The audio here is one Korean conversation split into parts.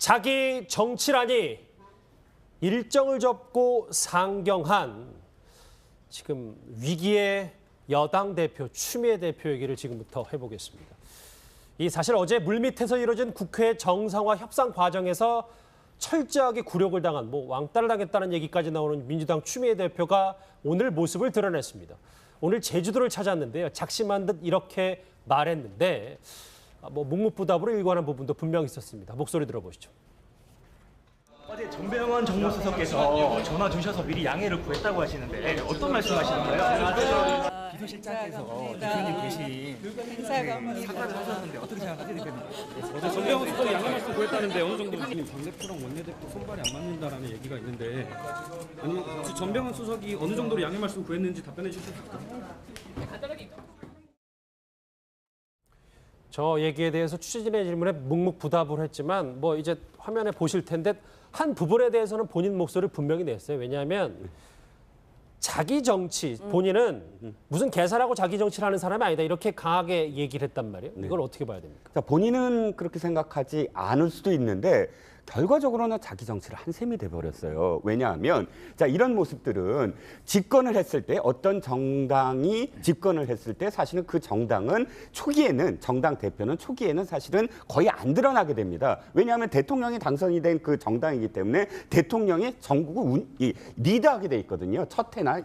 자기 정치라니 일정을 접고 상경한 지금 위기의 여당 대표 추미애 대표 얘기를 지금부터 해보겠습니다. 사실 어제 물밑에서 이뤄진 국회 정상화 협상 과정에서 철저하게 굴욕을 당한 왕따를 당했다는 얘기까지 나오는 민주당 추미애 대표가 오늘 모습을 드러냈습니다. 오늘 제주도를 찾았는데요. 작심한 듯 이렇게 말했는데 묵묵부답으로 일관한 부분도 분명히 있었습니다. 목소리 들어보시죠. 어제 전병헌 정무수석께서 전화 주셔서 미리 양해를 구했다고 하시는데 어떤 말씀하시는 거예요? 비서실장께서 대표님 대신 사과를 하셨는데 어떻게 생각하세요, 대표님? 어제 전병헌 수석이 양해 말씀 구했다는데 어느 정도 당대표랑 원내대표 손발이 안 맞는다라는 얘기가 있는데 아니면 전병헌 수석이 어느 정도로 양해 말씀 구했는지 답변해 주실 수 있을까요? 저 얘기에 대해서 취재진의 질문에 묵묵부답을 했지만 이제 화면에 보실 텐데 한 부분에 대해서는 본인 목소리를 분명히 냈어요. 왜냐하면 자기 정치, 본인은 무슨 계산하고 자기 정치를 하는 사람이 아니다. 이렇게 강하게 얘기를 했단 말이에요. 이걸 어떻게 봐야 됩니까? 자, 본인은 그렇게 생각하지 않을 수도 있는데 결과적으로는 자기 정치를 한 셈이 돼버렸어요. 왜냐하면 자, 이런 모습들은 집권을 했을 때 어떤 정당이 집권을 했을 때 사실은 그 정당은 초기에는 정당 대표는 초기에는 사실은 거의 안 드러나게 됩니다. 왜냐하면 대통령이 당선이 된 그 정당이기 때문에 대통령이 전국을 리드하게 돼 있거든요. 첫 해나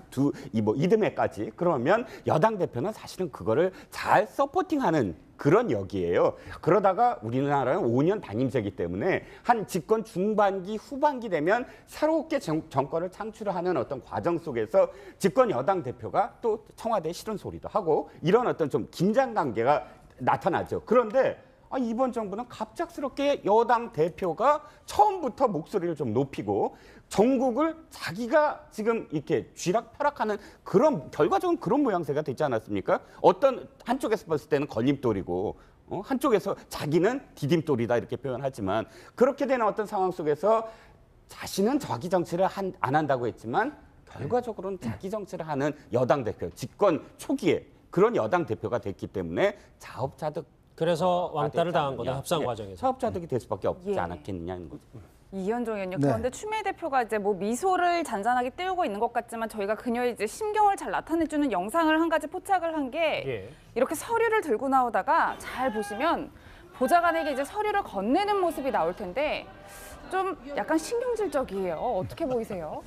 이듬해까지. 그러면 여당 대표는 사실은 그거를 잘 서포팅하는 그런 역이에요. 그러다가 우리나라는 5년 단임제이기 때문에 한 집권 중반기, 후반기 되면 새롭게 정권을 창출하는 어떤 과정 속에서 집권 여당 대표가 또 청와대에 싫은 소리도 하고 이런 어떤 좀 긴장 관계가 나타나죠. 그런데 이번 정부는 갑작스럽게 여당 대표가 처음부터 목소리를 좀 높이고 전국을 자기가 지금 이렇게 쥐락펴락하는 그런 결과적으로 그런 모양새가 되지 않았습니까? 어떤 한쪽에서 봤을 때는 걸림돌이고 한쪽에서 자기는 디딤돌이다 이렇게 표현하지만 그렇게 되는 어떤 상황 속에서 자신은 자기 정치를 안 한다고 했지만 결과적으로는 자기 정치를 하는 여당 대표, 집권 초기에 그런 여당 대표가 됐기 때문에 자업자득 그래서 왕따를 당한 거다, 협상 과정에서. 사업자득이 될 수밖에 없지 않았겠느냐는 거죠. 이현정 의원님, 그런데 추미애 대표가 이제 미소를 잔잔하게 띄우고 있는 것 같지만 저희가 그녀의 이제 심경을 잘 나타내주는 영상을 한 가지 포착을 한 게 이렇게 서류를 들고 나오다가 잘 보시면 보좌관에게 이제 서류를 건네는 모습이 나올 텐데 좀 약간 신경질적이에요. 어떻게 보이세요?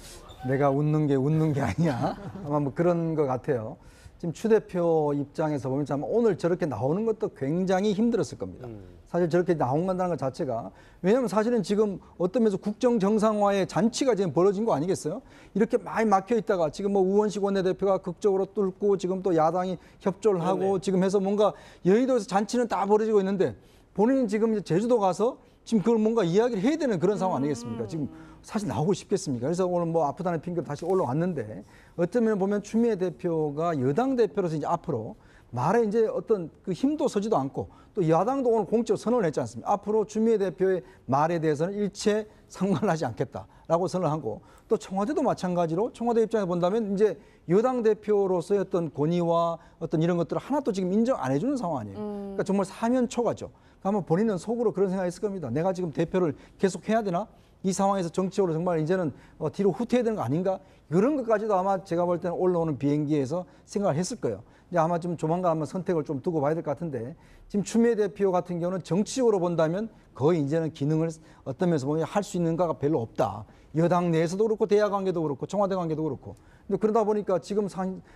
내가 웃는 게 아니야. 아마 그런 것 같아요. 지금 추 대표 입장에서 보면 참 오늘 저렇게 나오는 것도 굉장히 힘들었을 겁니다. 사실 저렇게 나온다는 것 자체가 왜냐하면 사실은 지금 어떤 면에서 국정 정상화의 잔치가 지금 벌어진 거 아니겠어요? 이렇게 많이 막혀 있다가 지금 우원식 원내대표가 극적으로 뚫고 지금 또 야당이 협조를 하고 지금 해서 뭔가 여의도에서 잔치는 다 벌어지고 있는데 본인은 지금 이제 제주도 가서 지금 그걸 뭔가 이야기를 해야 되는 그런 상황 아니겠습니까? 지금 사실 나오고 싶겠습니까? 그래서 오늘 아프다는 핑계로 다시 올라왔는데 어떤 면을 보면 추미애 대표가 여당 대표로서 이제 앞으로 말에 이제 어떤 그 힘도 서지도 않고 또 야당도 오늘 공적 선언을 했지 않습니까? 앞으로 추미애 대표의 말에 대해서는 일체 상관하지 않겠다라고 선언을 하고 또 청와대도 마찬가지로 청와대 입장에서 본다면 이제 여당 대표로서의 어떤 권위와 어떤 이런 것들을 하나도 지금 인정 안 해주는 상황 아니에요. 그러니까 정말 사면초가죠. 아마 본인은 속으로 그런 생각이 있을 겁니다. 내가 지금 대표를 계속 해야 되나? 이 상황에서 정치적으로 정말 이제는 뒤로 후퇴해야 되는 거 아닌가? 이런 것까지도 아마 제가 볼 때는 올라오는 비행기에서 생각을 했을 거예요. 이제 아마 좀 조만간 한번 선택을 좀 두고 봐야 될 것 같은데 지금 추미애 대표 같은 경우는 정치적으로 본다면 거의 이제는 기능을 어떤 면에서 보면 할 수 있는 거가 별로 없다. 여당 내에서도 그렇고 대야 관계도 그렇고 청와대 관계도 그렇고. 근데 그러다 보니까 지금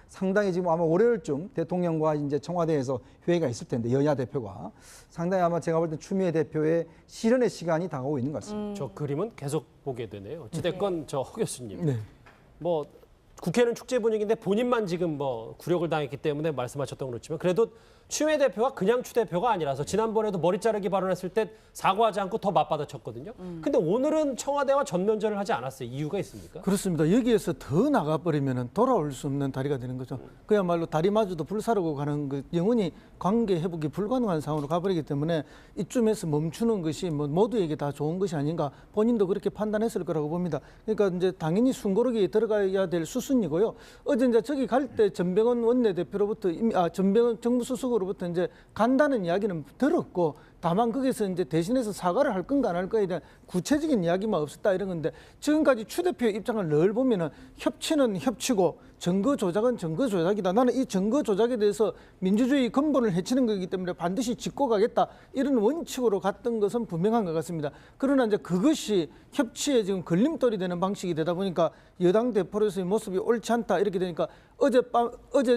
상당히 지금 아마 월요일쯤 대통령과 이제 청와대에서 회의가 있을 텐데 여야 대표가 상당히 아마 제가 볼 때 추미애 대표의 실현의 시간이 다가오고 있는 것 같습니다. 저 그림은 계속 보게 되네요. 어찌됐건 허 교수님. 네. 국회는 축제 분위기인데 본인만 지금 굴욕을 당했기 때문에 말씀하셨던 그렇지만 그래도 추미애 대표가 그냥 추 대표가 아니라서 지난번에도 머리 자르기 발언했을 때 사과하지 않고 더 맞받아쳤거든요. 근데 오늘은 청와대와 전면전을 하지 않았어요. 이유가 있습니까? 그렇습니다. 여기에서 더 나가버리면 돌아올 수 없는 다리가 되는 거죠. 그야말로 다리마저도 불사르고 가는 그 영원히 관계 회복이 불가능한 상황으로 가버리기 때문에 이쯤에서 멈추는 것이 모두에게 다 좋은 것이 아닌가 본인도 그렇게 판단했을 거라고 봅니다. 그러니까 이제 당연히 숨고르기에 들어가야 될 수순이고요. 어제 이제 저기 갈 때 전병헌 원내대표로부터 전병헌 정무수석으로부터 이제 간다는 이야기는 들었고 다만 거기서 이제 대신해서 사과를 할 건가 안 할 거에 대한 구체적인 이야기만 없었다 이런 건데 지금까지 추 대표의 입장을 늘 보면은 협치는 협치고 증거 조작은 증거 조작이다. 나는 이 증거 조작에 대해서 민주주의 근본을 해치는 거기 때문에 반드시 짚고 가겠다. 이런 원칙으로 갔던 것은 분명한 것 같습니다. 그러나 이제 그것이 협치에 지금 걸림돌이 되는 방식이 되다 보니까 여당 대표로서의 모습이 옳지 않다 이렇게 되니까 어제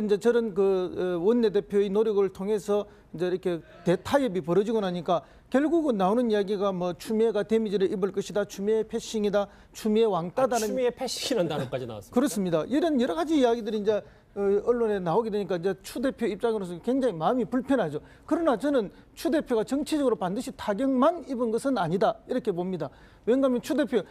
이제 저런 그 원내대표의 노력을 통해서 이제 이렇게 대타협이 벌어지고 나니까 결국은 나오는 이야기가 뭐 추미애가 데미지를 입을 것이다, 추미애 패싱이다, 추미애 왕따다는 추미애 패싱이라는 단어까지 나왔습니다. 그렇습니다. 이런 여러 가지 이야기들이 이제 언론에 나오게 되니까 이제 추 대표 입장으로서 굉장히 마음이 불편하죠. 그러나 저는 추 대표가 정치적으로 반드시 타격만 입은 것은 아니다 이렇게 봅니다. 왜냐하면 추 대표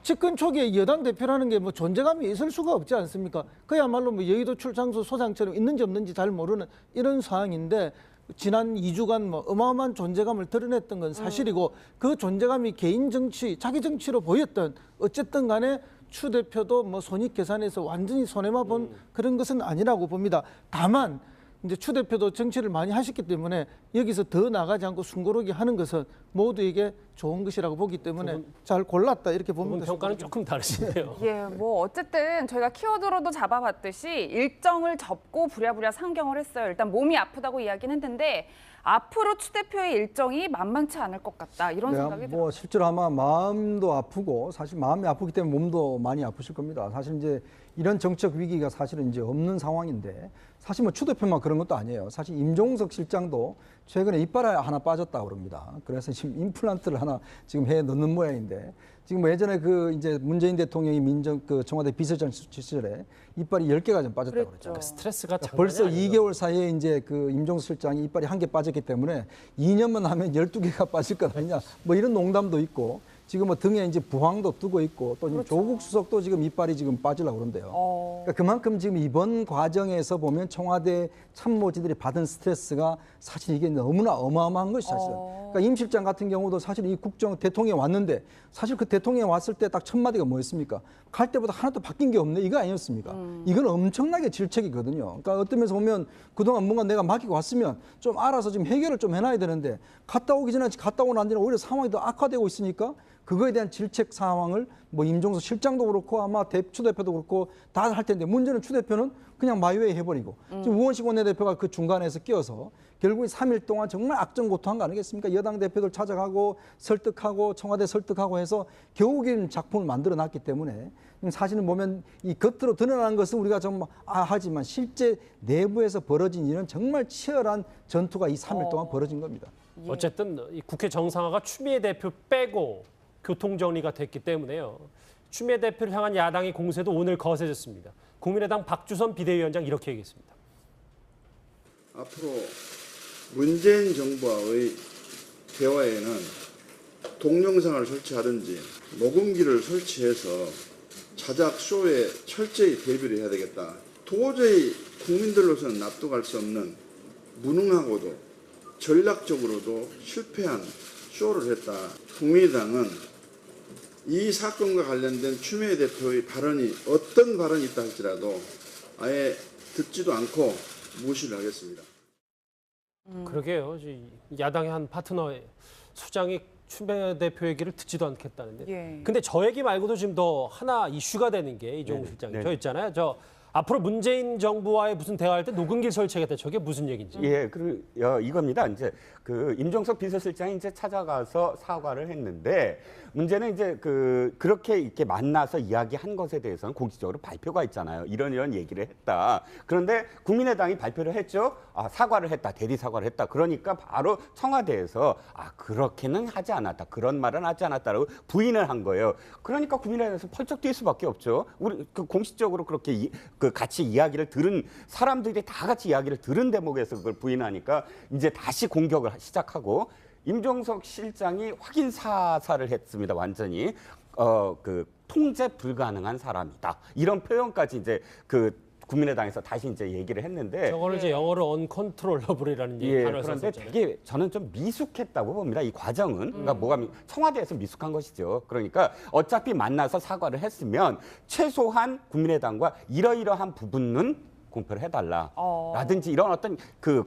집권 초기에 여당 대표라는 게 뭐 존재감이 있을 수가 없지 않습니까? 그야말로 뭐 여의도 출장소 소장처럼 있는지 없는지 잘 모르는 이런 상황인데 지난 2주간 뭐 어마어마한 존재감을 드러냈던 건 사실이고 그 존재감이 개인 정치, 자기 정치로 보였던 어쨌든 간에 추 대표도 뭐 손익 계산해서 완전히 손해만 본 그런 것은 아니라고 봅니다. 다만 이제 추 대표도 정치를 많이 하셨기 때문에 여기서 더 나가지 않고 숨고르기 하는 것은 모두에게 좋은 것이라고 보기 때문에 잘 골랐다 이렇게 두 분 봅니다. 평가는 조금 다르시네요. 예, 뭐 어쨌든 저희가 키워드로도 잡아봤듯이 일정을 접고 부랴부랴 상경을 했어요. 일단 몸이 아프다고 이야기는 했는데 앞으로 추 대표의 일정이 만만치 않을 것 같다 이런 생각이 들어요. 뭐 실제로 아마 마음도 아프고 사실 마음이 아프기 때문에 몸도 많이 아프실 겁니다. 사실 이제 이런 정책 위기가 사실은 이제 없는 상황인데 사실 뭐 추 대표만 그런 것도 아니에요. 사실 임종석 실장도 최근에 이빨 하나 빠졌다고 그럽니다. 그래서 지금 임플란트를 하나 지금 해 넣는 모양인데 지금 뭐 예전에 그 이제 문재인 대통령이 그 청와대 비서장 시절에 이빨이 10개가 좀 빠졌다고 그랬죠. 스트레스가 장난이 벌써 아니에요. 2개월 사이에 이제 그 임종석 실장이 이빨이 1개 빠졌기 때문에 2년만 하면 12개가 빠질 것 아니냐. 뭐 이런 농담도 있고 지금 뭐 등에 이제 부항도 뜨고 있고 또 지금 조국 수석도 지금 이빨이 지금 빠지려고 그런데요. 그러니까 그만큼 지금 이번 과정에서 보면 청와대 참모진들이 받은 스트레스가 사실 이게 너무나 어마어마한 것이 사실은. 그러니까 임 실장 같은 경우도 사실 이 국정 대통령이 왔는데 사실 그 대통령이 왔을 때 딱 첫 마디가 뭐였습니까? 갈 때보다 하나도 바뀐 게 없네 이거 아니었습니까? 이건 엄청나게 질책이거든요. 그러니까 어떤 면에서 보면 그동안 뭔가 내가 맡기고 왔으면 좀 알아서 좀 해결을 좀 해놔야 되는데 갔다 오기 전에 갔다 오고 난 뒤에 오히려 상황이 더 악화되고 있으니까 그거에 대한 질책 상황을 뭐 임종석 실장도 그렇고 아마 추 대표도 그렇고 다 할 텐데 문제는 추 대표는 그냥 마이웨이 해버리고 지금 우원식 원내대표가 그 중간에서 끼어서 결국에 3일 동안 정말 악정고투한 거 아니겠습니까? 여당 대표들 찾아가고 설득하고 청와대 설득하고 해서 겨우긴 작품을 만들어 놨기 때문에 사실은 보면 이 겉으로 드러나는 것은 우리가 좀 하지만 실제 내부에서 벌어진 일은 정말 치열한 전투가 이 3일 동안 벌어진 겁니다. 어쨌든 이 국회 정상화가 추미애 대표 빼고 교통정리가 됐기 때문에요. 추미애 대표를 향한 야당의 공세도 오늘 거세졌습니다. 국민의당 박주선 비대위원장 이렇게 얘기했습니다. 앞으로 문재인 정부와의 대화에는 동영상을 설치하든지 녹음기를 설치해서 자작 쇼에 철저히 대비를 해야 되겠다. 도저히 국민들로서는 납득할 수 없는 무능하고도 전략적으로도 실패한 쇼를 했다. 국민의당은 이 사건과 관련된 추미애 대표의 발언이 어떤 발언이 있다 할지라도 아예 듣지도 않고 무시를 하겠습니다. 그러게요. 야당의 한 파트너 수장이 추미애 대표 얘기를 듣지도 않겠다는데. 예. 근데 저 얘기 말고도 지금 더 하나 이슈가 되는 게 이종우 실장님. 저 있잖아요. 저 앞으로 문재인 정부와의 무슨 대화할 때 녹음기를 설치하겠다. 저게 무슨 얘기인지. 예, 이겁니다. 이제 그 임종석 비서실장이 이제 찾아가서 사과를 했는데 문제는 이제 그렇게 이렇게 만나서 이야기한 것에 대해서는 공식적으로 발표가 있잖아요. 이런 얘기를 했다. 그런데 국민의당이 발표를 했죠. 사과를 했다. 대리 사과를 했다. 그러니까 바로 청와대에서 그렇게는 하지 않았다. 그런 말은 하지 않았다라고 부인을 한 거예요. 그러니까 국민의당에서 펄쩍 뛸 수밖에 없죠. 우리 공식적으로 그렇게 같이 이야기를 들은 사람들이 다 같이 이야기를 들은 대목에서 그걸 부인하니까 이제 다시 공격을 시작하고 임종석 실장이 확인 사살을 했습니다. 완전히 통제 불가능한 사람이다. 이런 표현까지 이제 국민의당에서 다시 이제 얘기를 했는데 저거를 이제 영어로 uncontrollable이라는 단어를 그런데 썼잖아요. 되게 저는 좀 미숙했다고 봅니다. 이 과정은 그러니까 청와대에서 미숙한 것이죠. 그러니까 어차피 만나서 사과를 했으면 최소한 국민의당과 이러이러한 부분은 공표를 해달라라든지 이런 어떤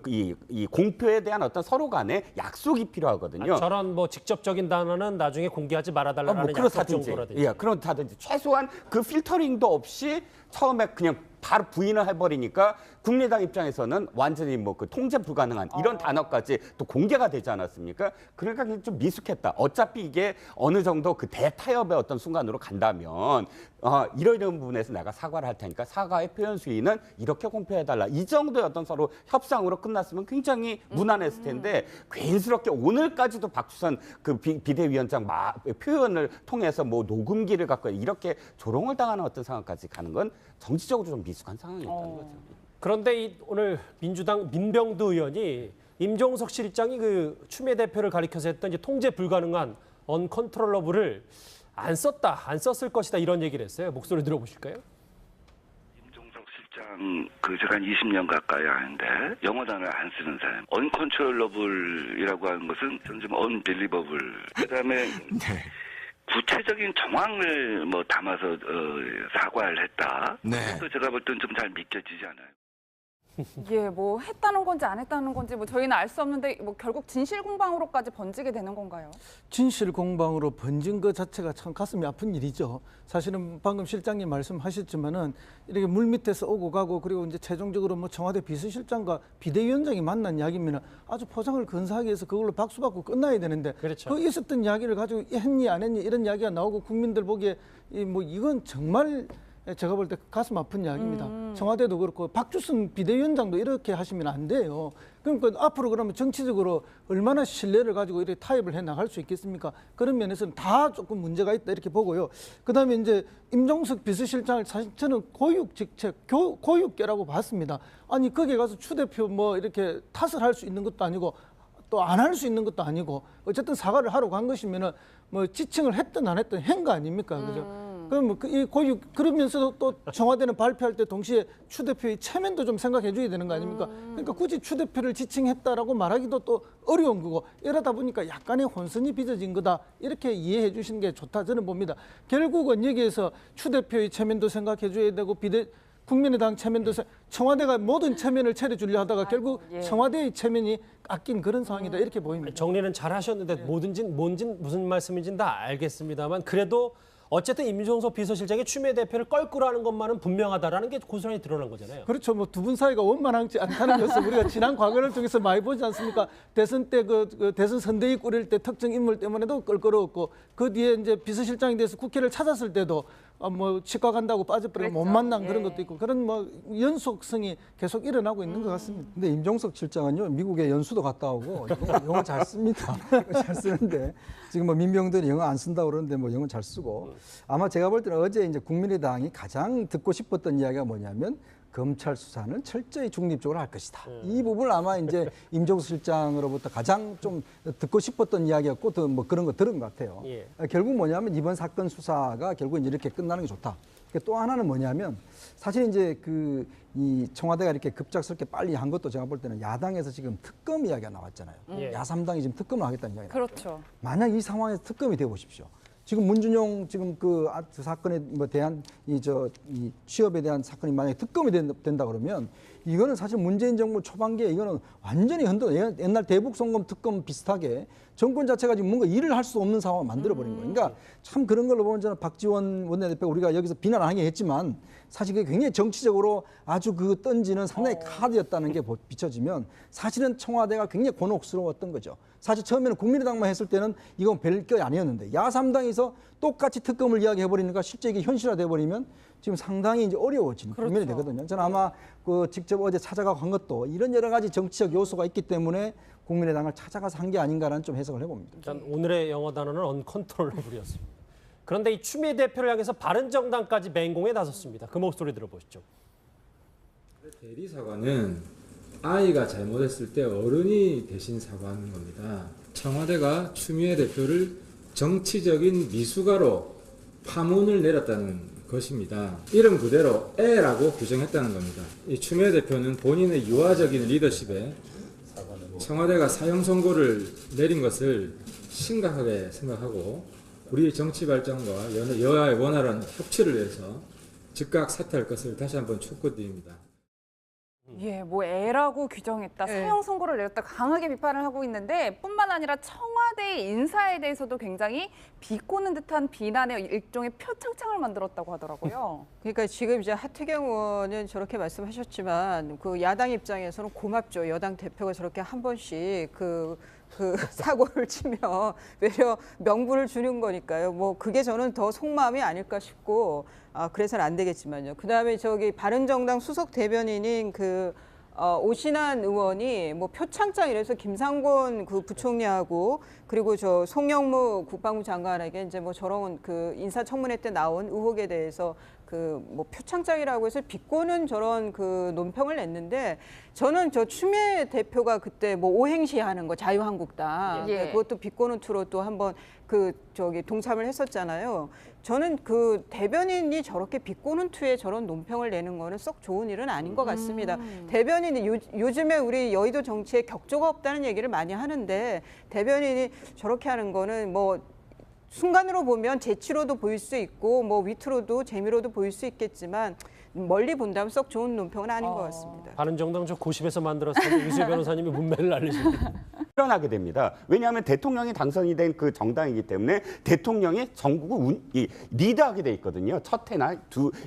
이 공표에 대한 어떤 서로 간의 약속이 필요하거든요. 저런 뭐 직접적인 단어는 나중에 공개하지 말아달라는 뭐 약속 정도라든지. 예, 그렇다든지 최소한 그 필터링도 없이 처음에 그냥 바로 부인을 해버리니까 국민의당 입장에서는 완전히 뭐 그 통제 불가능한 이런 단어까지 또 공개가 되지 않았습니까? 그러니까 좀 미숙했다. 어차피 이게 어느 정도 그 대타협의 어떤 순간으로 간다면 이런 부분에서 내가 사과를 할 테니까 사과의 표현 수위는 이렇게 공표해달라. 이 정도의 어떤 서로 협상으로 끝났으면 굉장히 무난했을 텐데 괜스럽게 오늘까지도 박주선 그 비대위원장 표현을 통해서 뭐 녹음기를 갖고 이렇게 조롱을 당하는 어떤 상황까지 가는 건 정치적으로 좀 미숙한 상황이었다는 거죠. 그런데 오늘 민주당 민병두 의원이 임종석 실장이 그 추미애 대표를 가리켜서 했던 이제 통제 불가능한 언컨트롤러블을 안 썼을 것이다 이런 얘기를 했어요. 목소리 들어보실까요? 임종석 실장 제가 한 20년 가까이 아는데 영어 단어를 안 쓰는 사람. 언컨트롤러블이라고 하는 것은 좀 언빌리버블. 그다음에 구체적인 정황을 뭐 담아서 사과를 했다. 그것도 제가 볼 때는 좀 잘 믿겨지지 않아요. 예, 뭐 했다는 건지 안 했다는 건지 뭐 저희는 알 수 없는데 뭐 결국 진실 공방으로까지 번지게 되는 건가요? 진실 공방으로 번진 것 자체가 참 가슴이 아픈 일이죠. 사실은 방금 실장님 말씀하셨지만은 이렇게 물 밑에서 오고 가고 그리고 이제 최종적으로 뭐 청와대 비서실장과 비대위원장이 만난 이야기면 아주 포장을 근사하게 해서 그걸로 박수 받고 끝나야 되는데 그렇죠. 그 있었던 이야기를 가지고 했니 안 했니 이런 이야기가 나오고 국민들 보기에 뭐 이건 정말 제가 볼 때 가슴 아픈 이야기입니다. 청와대도 그렇고 박주선 비대위원장도 이렇게 하시면 안 돼요. 그러니까 앞으로 그러면 정치적으로 얼마나 신뢰를 가지고 이렇게 타협을 해 나갈 수 있겠습니까? 그런 면에서는 다 조금 문제가 있다 이렇게 보고요. 그다음에 이제 임종석 비서실장을 사실 저는 고육직책, 고육계라고 봤습니다. 아니 거기에 가서 추 대표 뭐 이렇게 탓을 할 수 있는 것도 아니고 또 안 할 수 있는 것도 아니고 어쨌든 사과를 하러 간 것이면은 뭐 지칭을 했든 안 했든 한 거 아닙니까, 그죠? 그럼 뭐 이 고육 그러면서도 또 청와대는 발표할 때 동시에 추 대표의 체면도 좀 생각해줘야 되는 거 아닙니까? 그러니까 굳이 추 대표를 지칭했다라고 말하기도 또 어려운 거고 이러다 보니까 약간의 혼선이 빚어진 거다 이렇게 이해해 주시는 게 좋다 저는 봅니다. 결국은 여기에서 추 대표의 체면도 생각해줘야 되고 국민의당 체면도 청와대가 모든 체면을 차려주려 하다가 결국 청와대의 체면이 깎인 그런 상황이다 이렇게 보입니다. 정리는 잘 하셨는데 무슨 말씀인지는 다 알겠습니다만 그래도 어쨌든 임종석 비서실장이 추미애 대표를 껄끄러워하는 것만은 분명하다라는 게 고스란히 드러난 거잖아요. 그렇죠. 뭐 두 분 사이가 원만하지 않다는 것을 우리가 지난 과거를 통해서 많이 보지 않습니까? 대선 때 그 대선 선대위 꾸릴 때 특정 인물 때문에도 껄끄러웠고 그 뒤에 이제 비서실장이 돼서 국회를 찾았을 때도 뭐 치과 간다고 빠져버리고 못 만난 그런 것도 있고 그런 뭐 연속성이 계속 일어나고 있는 것 같습니다. 근데 임종석 실장은요 미국에 연수도 갔다 오고 영어 잘 씁니다. 잘 쓰는데 지금 뭐 민병들이 영어 안 쓴다고 그러는데 뭐 영어 잘 쓰고 아마 제가 볼 때는 어제 이제 국민의당이 가장 듣고 싶었던 이야기가 뭐냐면 검찰 수사는 철저히 중립적으로 할 것이다. 이 부분을 아마 이제 임종석 실장으로부터 가장 좀 듣고 싶었던 이야기였고 또 뭐 그런 거 들은 것 같아요. 예. 결국 뭐냐면 이번 사건 수사가 결국 이렇게 끝나는 게 좋다. 또 하나는 뭐냐면 사실 이제 이 청와대가 이렇게 급작스럽게 빨리 한 것도 제가 볼 때는 야당에서 지금 특검 이야기가 나왔잖아요. 야3당이 지금 특검을 하겠다는 이야기가 그렇죠. 만약 이 상황에서 특검이 되어 보십시오. 지금 문준용 지금 그 사건에 뭐 대한 이 취업에 대한 사건이 만약에 특검이 된다 그러면 이거는 사실 문재인 정부 초반기에 이거는 완전히 옛날 대북 송금 특검 비슷하게 정권 자체가 지금 뭔가 일을 할 수 없는 상황을 만들어버린 거예요. 그러니까 참 그런 걸로 보면 저는 박지원 원내대표 우리가 여기서 비난 안 하긴 했지만 사실 그게 굉장히 정치적으로 아주 그 던지는 상당히 카드였다는 게 비춰지면 사실은 청와대가 굉장히 곤혹스러웠던 거죠. 사실 처음에는 국민의당만 했을 때는 이건 별게 아니었는데 야3당에서 똑같이 특검을 이야기해버리니까 실제 이게 현실화돼 버리면 지금 상당히 이제 어려워지는 국면이 되거든요. 저는 아마 직접 어제 찾아가고 한 것도 이런 여러 가지 정치적 요소가 있기 때문에 국민의당을 찾아가서 한 게 아닌가라는 좀 해석을 해봅니다. 일단 오늘의 영어 단어는 언컨트롤러블이었습니다. 그런데 이 추미애 대표를 향해서 바른정당까지 맹공에 나섰습니다. 그 목소리 들어보시죠. 대리 사과는 아이가 잘못했을 때 어른이 대신 사과하는 겁니다. 청와대가 추미애 대표를 정치적인 미숙아로 파문을 내렸다는 것입니다. 이름 그대로 애라고 규정했다는 겁니다. 이 추미애 대표는 본인의 유아적인 리더십에 청와대가 사형 선고를 내린 것을 심각하게 생각하고 우리 정치 발전과 여야의 원활한 협치를 위해서 즉각 사퇴할 것을 다시 한번 촉구드립니다. 예, 뭐 애라고 규정했다, 사형 선고를 내렸다 강하게 비판을 하고 있는데 뿐만 아니라 청와대 인사에 대해서도 굉장히 비꼬는 듯한 비난의 일종의 표창장을 만들었다고 하더라고요. 그러니까 지금 이제 하태경 의원은 저렇게 말씀하셨지만 그 야당 입장에서는 고맙죠. 여당 대표가 저렇게 한 번씩 그 사고를 치면 외려 명분을 주는 거니까요. 뭐 그게 저는 더 속마음이 아닐까 싶고 그래서는 안 되겠지만요. 그다음에 저기 바른정당 수석 대변인인 오신환 의원이 뭐 표창장 이래서 김상곤 그 부총리하고 그리고 저 송영무 국방부 장관에게 이제 뭐 저런 그 인사청문회 때 나온 의혹에 대해서 뭐 표창장이라고 해서 비꼬는 저런 그 논평을 냈는데 저는 저 추미애 대표가 그때 뭐 오행시 하는 거 자유한국당 그것도 비꼬는 투로 또 한번 동참을 했었잖아요. 저는 그 대변인이 저렇게 비꼬는 투에 저런 논평을 내는 거는 썩 좋은 일은 아닌 것 같습니다. 대변인이 요즘에 우리 여의도 정치에 격조가 없다는 얘기를 많이 하는데 대변인이 저렇게 하는 거는 뭐 순간으로 보면 재치로도 보일 수 있고 뭐 위트로도 재미로도 보일 수 있겠지만 멀리 본다면 썩 좋은 논평은 아닌 것 같습니다. 바른정당 저 고심해서 만들었는데 이수희 변호사님이 문매를 날리십니다. 일어나게 됩니다. 왜냐하면 대통령이 당선이 된 그 정당이기 때문에 대통령이 전국을 리드하게 돼 있거든요. 첫 해나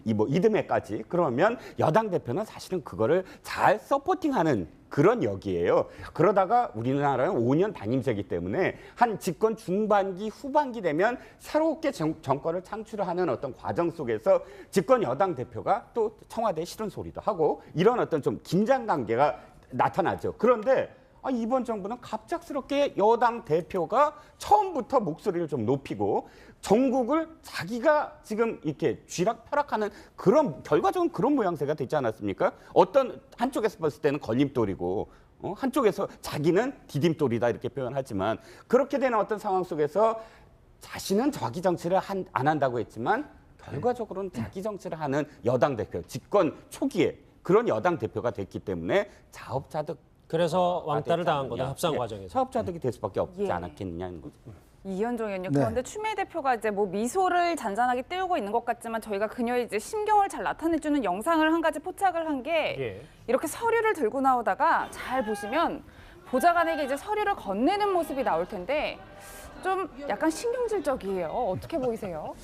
이듬해까지. 그러면 여당 대표는 사실은 그거를 잘 서포팅하는 그런 역이에요. 그러다가 우리나라는 5년 단임제이기 때문에 한 집권 중반기 후반기 되면 새롭게 정권을 창출하는 어떤 과정 속에서 집권 여당 대표가 또 청와대에 싫은 소리도 하고 이런 어떤 좀 긴장 관계가 나타나죠. 그런데 이번 정부는 갑작스럽게 여당 대표가 처음부터 목소리를 좀 높이고 전국을 자기가 지금 이렇게 쥐락펴락하는 그런 결과적으로 그런 모양새가 되지 않았습니까? 어떤 한쪽에서 봤을 때는 걸림돌이고 한쪽에서 자기는 디딤돌이다 이렇게 표현하지만 그렇게 되는 어떤 상황 속에서 자신은 자기 정치를 안 한다고 했지만 결과적으로는 자기 정치를 하는 여당 대표, 집권 초기에 그런 여당 대표가 됐기 때문에 자업자득 그래서 왕따를 당한 거다, 협상 과정에서. 사업자득이 될 수밖에 없지 않았겠느냐는 거죠. 이현정 의원님, 그런데 추미애 대표가 이제 뭐 미소를 잔잔하게 띄우고 있는 것 같지만 저희가 그녀의 이제 심경을 잘 나타내주는 영상을 한 가지 포착을 한 게 이렇게 서류를 들고 나오다가 잘 보시면 보좌관에게 이제 서류를 건네는 모습이 나올 텐데 좀 약간 신경질적이에요. 어떻게 보이세요?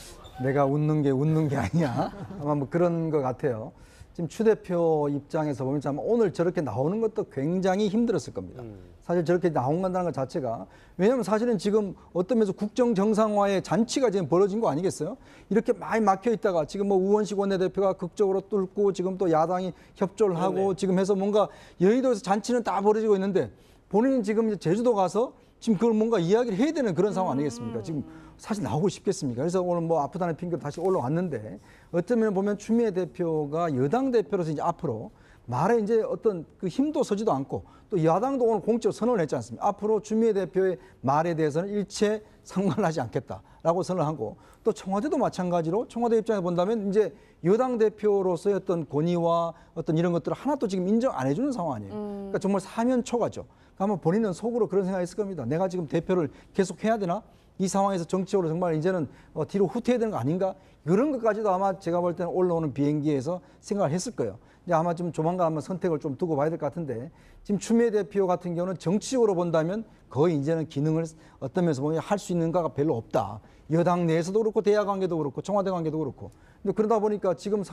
내가 웃는 게 아니야. 아마 뭐 그런 것 같아요. 지금 추 대표 입장에서 보면 참 오늘 저렇게 나오는 것도 굉장히 힘들었을 겁니다. 사실 저렇게 나온다는 것 자체가 왜냐하면 사실은 지금 어떤 면에서 국정 정상화의 잔치가 지금 벌어진 거 아니겠어요? 이렇게 많이 막혀 있다가 지금 뭐 우원식 원내대표가 극적으로 뚫고 지금 또 야당이 협조를 하고 지금 해서 뭔가 여의도에서 잔치는 다 벌어지고 있는데 본인은 지금 이제 제주도 가서 지금 그걸 뭔가 이야기를 해야 되는 그런 상황 아니겠습니까? 지금 사실 나오고 싶겠습니까? 그래서 오늘 뭐 아프다는 핑계로 다시 올라왔는데 어쩌면 보면 추미애 대표가 여당 대표로서 이제 앞으로 말에 이제 어떤 그 힘도 서지도 않고 또 야당도 오늘 공적으로 선언을 했지 않습니까? 앞으로 추미애 대표의 말에 대해서는 일체 상관하지 않겠다라고 선언을 하고 또 청와대도 마찬가지로 청와대 입장에서 본다면 이제 여당 대표로서의 어떤 권위와 어떤 이런 것들을 하나도 지금 인정 안 해주는 상황 아니에요. 그러니까 정말 사면초가죠. 아마 본인은 속으로 그런 생각이 있을 겁니다. 내가 지금 대표를 계속 해야 되나? 이 상황에서 정치적으로 정말 이제는 뒤로 후퇴해야 되는 거 아닌가? 이런 것까지도 아마 제가 볼 때는 올라오는 비행기에서 생각을 했을 거예요. 이제 아마 좀 조만간 한번 선택을 좀 두고 봐야 될 것 같은데 지금 추미애 대표 같은 경우는 정치적으로 본다면 거의 이제는 기능을 어떤 면에서 보면 할 수 있는 거가 별로 없다. 여당 내에서도 그렇고 대야 관계도 그렇고 청와대 관계도 그렇고. 근데 그러다 보니까 지금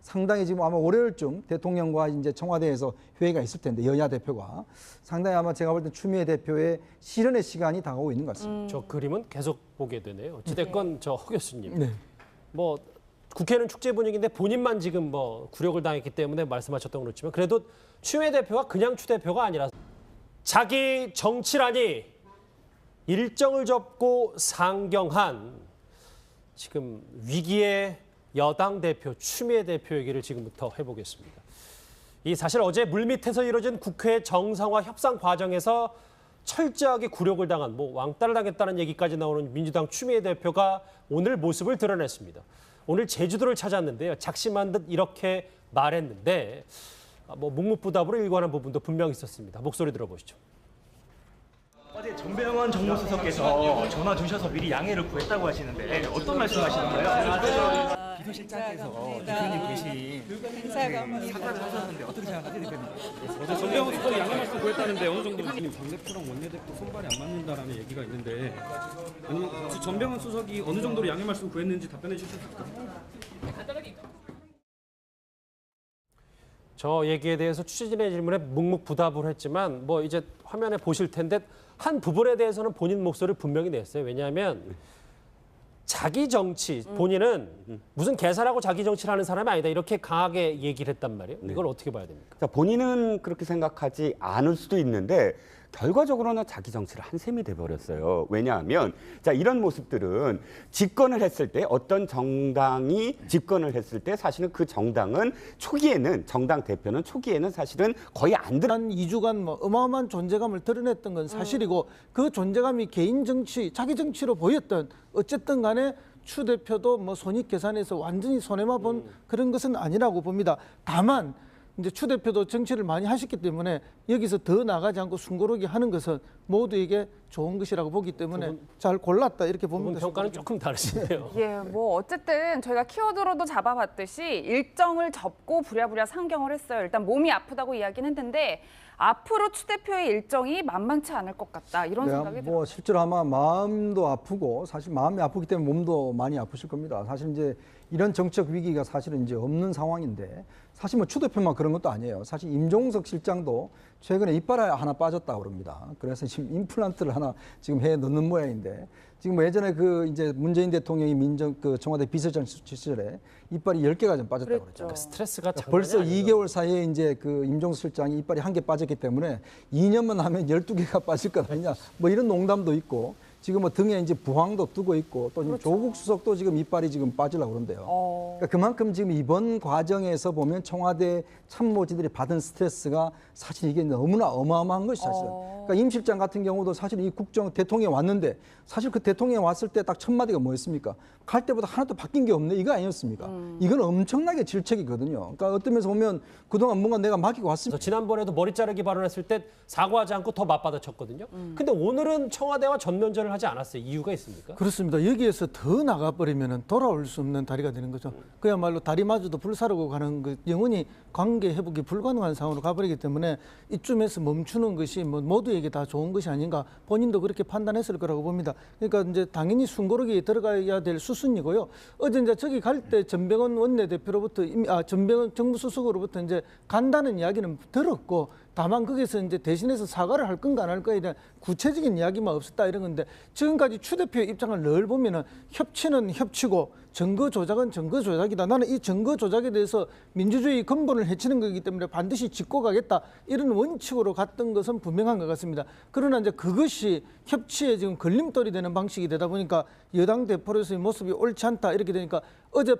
상당히 지금 아마 월요일쯤 대통령과 이제 청와대에서 회의가 있을 텐데 여야 대표가 상당히 아마 제가 볼 때 추미애 대표의 실현의 시간이 다가오고 있는 것 같습니다. 저 그림은 계속 보게 되네요. 어찌됐건 저 허 교수님. 뭐 국회는 축제 분위기인데 본인만 지금 뭐 굴욕을 당했기 때문에 말씀하셨던 건 그렇지만 그래도 추미애 대표가 그냥 추 대표가 아니라 자기 정치란이 일정을 접고 상경한 지금 위기의 여당 대표 추미애 대표 얘기를 지금부터 해보겠습니다. 이 사실 어제 물밑에서 이루어진 국회 정상화 협상 과정에서 철저하게 굴욕을 당한 뭐 왕따를 당했다는 얘기까지 나오는 민주당 추미애 대표가 오늘 모습을 드러냈습니다. 오늘 제주도를 찾았는데요. 작심한 듯 이렇게 말했는데 뭐 묵묵부답으로 일관한 부분도 분명히 있었습니다. 목소리 들어보시죠. 어제 전병헌 정무수석께서 전화 주셔서 미리 양해를 구했다고 하시는데 어떤 말씀하시는 거예요? 비서실장께서 대표님 대신 사과를 하셨는데 어떻게 생각하세요, 대표님? 어제 전병헌 수석이 양해 말씀 구했다는데 어느 정도 당대표랑 원내대표 손발이 안 맞는다라는 얘기가 있는데 아니면 혹시 전병헌 수석이 어느 정도로 양해 말씀 구했는지 답변해 주실 수 있을까요? 저 얘기에 대해서 취재진의 질문에 묵묵부답을 했지만 뭐 이제 화면에 보실 텐데 한 부분에 대해서는 본인 목소리를 분명히 냈어요. 왜냐하면 자기 정치, 본인은 무슨 계산하고 자기 정치를 하는 사람이 아니다. 이렇게 강하게 얘기를 했단 말이에요. 이걸 어떻게 봐야 됩니까? 자, 본인은 그렇게 생각하지 않을 수도 있는데 결과적으로는 자기 정치를 한 셈이 돼버렸어요. 왜냐하면 자, 이런 모습들은 집권을 했을 때 어떤 정당이 집권을 했을 때 사실은 그 정당은 초기에는 정당 대표는 초기에는 사실은 거의 안 들어. 한 2주간 뭐 어마어마한 존재감을 드러냈던 건 사실이고 그 존재감이 개인 정치, 자기 정치로 보였던 어쨌든 간에 추 대표도 뭐 손익 계산해서 완전히 손해만 본 그런 것은 아니라고 봅니다. 다만 이제 추 대표도 정치를 많이 하셨기 때문에 여기서 더 나가지 않고 숨고르기 하는 것은 모두에게 좋은 것이라고 보기 때문에 잘 골랐다 이렇게 봅니다. 평가는 조금 다르시네요. 예, 뭐 어쨌든 저희가 키워드로도 잡아봤듯이 일정을 접고 부랴부랴 상경을 했어요. 일단 몸이 아프다고 이야기는 했는데 앞으로 추 대표의 일정이 만만치 않을 것 같다 이런 생각이 들어요. 뭐 실제로 아마 마음도 아프고 사실 마음이 아프기 때문에 몸도 많이 아프실 겁니다. 사실 이제 이런 정책 위기가 사실은 이제 없는 상황인데 사실 뭐 추 대표만 그런 것도 아니에요. 사실 임종석 실장도 최근에 이빨 하나 빠졌다고 그럽니다. 그래서 지금 임플란트를 하나 지금 해 넣는 모양인데 지금 뭐 예전에 그 이제 문재인 대통령이 그 청와대 비서장 시절에 이빨이 10개가 좀 빠졌다고 그랬죠. 스트레스가 벌써 장난이 2개월 사이에 이제 그 임종석 실장이 이빨이 1개 빠졌기 때문에 2년만 하면 12개가 빠질 것 아니냐. 뭐 이런 농담도 있고 지금 뭐 등에 이제 부항도 뜨고 있고 또 지금 조국 수석도 지금 이빨이 지금 빠지려고 그러는데요. 그러니까 그만큼 지금 이번 과정에서 보면 청와대 참모진들이 받은 스트레스가 사실 이게 너무나 어마어마한 것이 사실은. 그러니까 임 실장 같은 경우도 사실 이 국정 대통령이 왔는데 사실 그 대통령이 왔을 때 딱 첫 마디가 뭐였습니까? 갈 때보다 하나도 바뀐 게 없네 이거 아니었습니까? 이건 엄청나게 질책이거든요. 그러니까 어떤 면에서 보면 그동안 뭔가 내가 맡기고 왔습니다. 지난번에도 머리 자르기 발언했을 때 사과하지 않고 더 맞받아쳤거든요. 근데 오늘은 청와대와 전면전을 하지 않았어요. 이유가 있습니까? 그렇습니다. 여기에서 더 나가버리면 돌아올 수 없는 다리가 되는 거죠. 그야말로 다리마저도 불사르고 가는 그 영원히 관계 회복이 불가능한 상황으로 가버리기 때문에 이쯤에서 멈추는 것이 뭐 모두에게 다 좋은 것이 아닌가 본인도 그렇게 판단했을 거라고 봅니다. 그러니까 이제 당연히 숨고르기에 들어가야 될 수순이고요. 어제 이제 저기 갈 때 전병헌 원내대표로부터 전병헌 정무수석으로부터 이제 간다는 이야기는 들었고 다만 거기서 이제 대신해서 사과를 할 건가 안 할 거에 대한 구체적인 이야기만 없었다 이런 건데 지금까지 추 대표의 입장을 늘 보면은 협치는 협치고 증거 조작은 증거 조작이다. 나는 이 증거 조작에 대해서 민주주의 근본을 해치는 거기 때문에 반드시 짚고 가겠다. 이런 원칙으로 갔던 것은 분명한 것 같습니다. 그러나 이제 그것이 협치에 지금 걸림돌이 되는 방식이 되다 보니까 여당 대표로서의 모습이 옳지 않다 이렇게 되니까 어제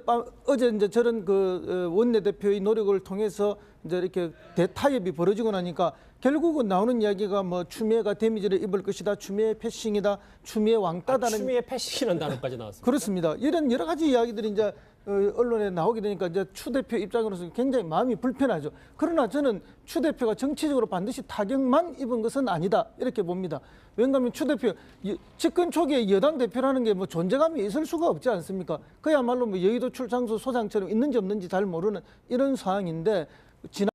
이제 저런 그 원내대표의 노력을 통해서 이제 이렇게 대타협이 벌어지고 나니까 결국은 나오는 이야기가 뭐 추미애가 데미지를 입을 것이다, 추미애 패싱이다, 추미애 왕따다는 추미애 패싱이라는 단어까지 나왔습니다. 그렇습니다. 이런 여러 가지 이야기들이 이제 언론에 나오게 되니까 이제 추 대표 입장으로서 굉장히 마음이 불편하죠. 그러나 저는 추 대표가 정치적으로 반드시 타격만 입은 것은 아니다 이렇게 봅니다. 왜냐하면 추 대표 집권 초기에 여당 대표라는 게 뭐 존재감이 있을 수가 없지 않습니까? 그야말로 뭐 여의도 출장소 소장처럼 있는지 없는지 잘 모르는 이런 상황인데 지난